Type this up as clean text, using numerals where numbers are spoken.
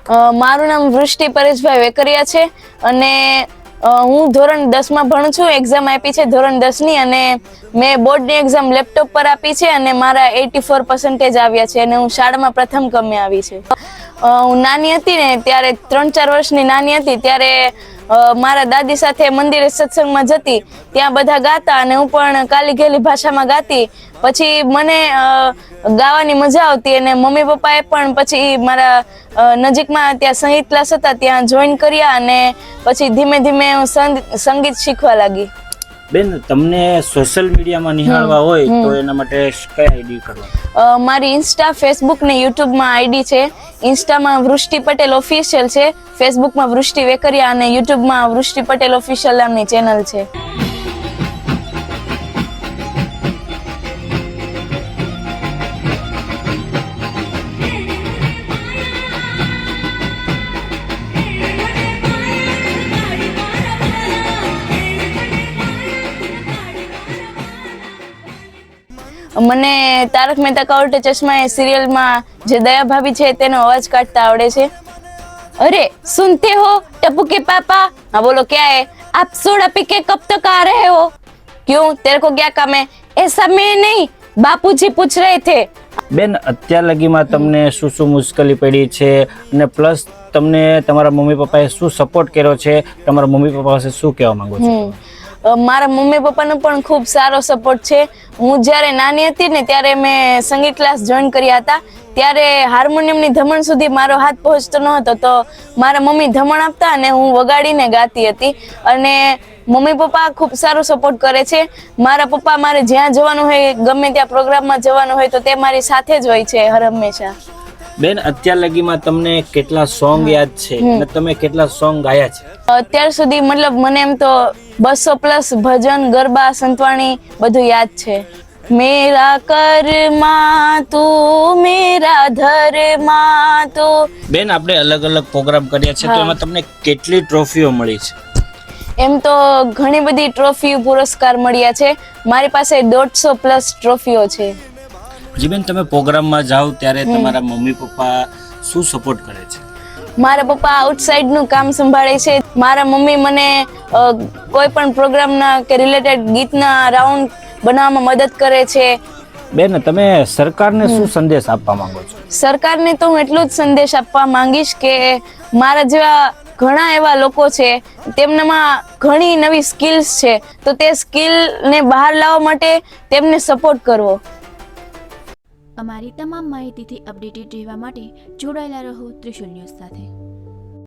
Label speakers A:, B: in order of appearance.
A: મારું નામ વૃષ્ટિ પરેશભાઈ વેકરિયા છે અને હું ધોરણ 10 માં ભણું છું. એક્ઝામ આપી છે ધોરણ 10 ની અને મેં બોર્ડની એક્ઝામ લેપટોપ પર આપી છે અને મારા 84% આવ્યા છે અને હું શાળામાં પ્રથમ ક્રમે આવી છે. હું નાની હતી ને ત્યારે 3-4 વર્ષની નાની હતી ત્યારે મારા દાદી સાથે મંદિરે સત્સંગમાં જતી, ત્યાં બધા ગાતા અને હું પણ કાલી ઘેલી ભાષામાં ગાતી. પછી મને ગાવાની મજા આવતી અને મમ્મી પપ્પાએ પણ પછી મારા નજીકમાં ત્યાં સંગીત ક્લાસ હતા ત્યાં જોઈન કર્યા અને પછી ધીમે ધીમે હું સંગીત શીખવા લાગી.
B: બેન, તમને સોશિયલ મીડિયામાં નિહાળવા હોય તો એના માટે કઈ આઈડી કરવા?
A: મારી ઇન્સ્ટા, ફેસબુક ને યુટ્યુબમાં આઈડી છે. ઇન્સ્ટામાં વૃષ્ટિ પટેલ ઓફિશિયલ છે, ફેસબુકમાં વૃષ્ટિ વેકરિયા અને યુટ્યુબમાં વૃષ્ટિ પટેલ ઓફિશિયલ નામની ચેનલ છે. મને તારક મહેતા કા ઉલ્ટા ચશ્મા એ સિરિયલમાં જે દયા ભાભી છે તેનો અવાજ કાઢતા આવડે છે. અરે સુનતે હો ટપ્પू के पापा? हाँ बोलो क्या है? आप सोडा पी के कब तक आ रहे हो? क्यों, तेरे को क्या काम है? ऐसा मैं नहीं, बापूजी पूछ रहे थे.
B: બેન, અત્યાર લગીમાં તમને શું શું મુશ્કેલી પડી છે અને પ્લસ તમને તમારા મમ્મી પપ્પાએ શું સપોર્ટ કર્યો છે? તમારા મમ્મી પપ્પા પાસે શું કહેવા માંગો છો?
A: મારા મમ્મી પપ્પાનો પણ ખૂબ સારો સપોર્ટ છે. હું જ્યારે નાની હતી ને ત્યારે મેં સંગીત ક્લાસ જોઈન કર્યા હતા. ત્યારે હાર્મોનિયમની ધમણ સુધી મારો હાથ પહોંચતો ન હતો તો મારા મમ્મી ધમણ આપતા અને હું વગાડીને ગાતી હતી અને મમ્મી પપ્પા ખૂબ સારો સપોર્ટ કરે છે. મારા પપ્પા મારે જ્યાં જવાનું હોય, ગમે ત્યાં પ્રોગ્રામમાં જવાનું હોય તો તે મારી સાથે જ હોય છે હર હંમેશા.
B: બેન, અત્યાર લગીમાં તમને કેટલા સોંગ યાદ છે અને તમે કેટલા સોંગ ગાયા છે?
A: અત્યાર સુધી મતલબ મને એમ તો 200+ ભજન, ગરબા, સંતવાણી બધું યાદ છે. મેરા કર્મા તું, મેરા ધર્મા તું.
B: બેન, આપણે અલગ અલગ પ્રોગ્રામ કર્યા છે તો એમાં તમને કેટલી ટ્રોફીઓ મળી છે?
A: એમ તો ઘણી બધી ટ્રોફી, પુરસ્કાર મળ્યા છે. મારી પાસે 150+ ટ્રોફીઓ છે.
B: જી બેન, તમે પ્રોગ્રામમાં જાઓ ત્યારે તમારા મમ્મી પપ્પા શું સપોર્ટ કરે છે?
A: મારા પપ્પા આઉટસાઇડ નું કામ સંભાળે છે. મારા મમ્મી મને કોઈ પણ પ્રોગ્રામના કે રિલેટેડ ગીતના રાઉન્ડ બનાવવામાં મદદ કરે છે.
B: બેન, તમે સરકારને શું સંદેશ આપવા માંગો છો?
A: સરકારને તો હું એટલું જ સંદેશ આપવા માંગીશ કે મારા જેવા ઘણા એવા લોકો છે, તેમનામાં ઘણી નવી સ્કિલ્સ છે, તો તે સ્કિલને બહાર લાવવા માટે તેમને સપોર્ટ કરવો.
C: અમારી તમામ માહિતીથી અપડેટેડ રહેવા માટે જોડાયેલા રહો ત્રિશુલ ન્યૂઝ સાથે.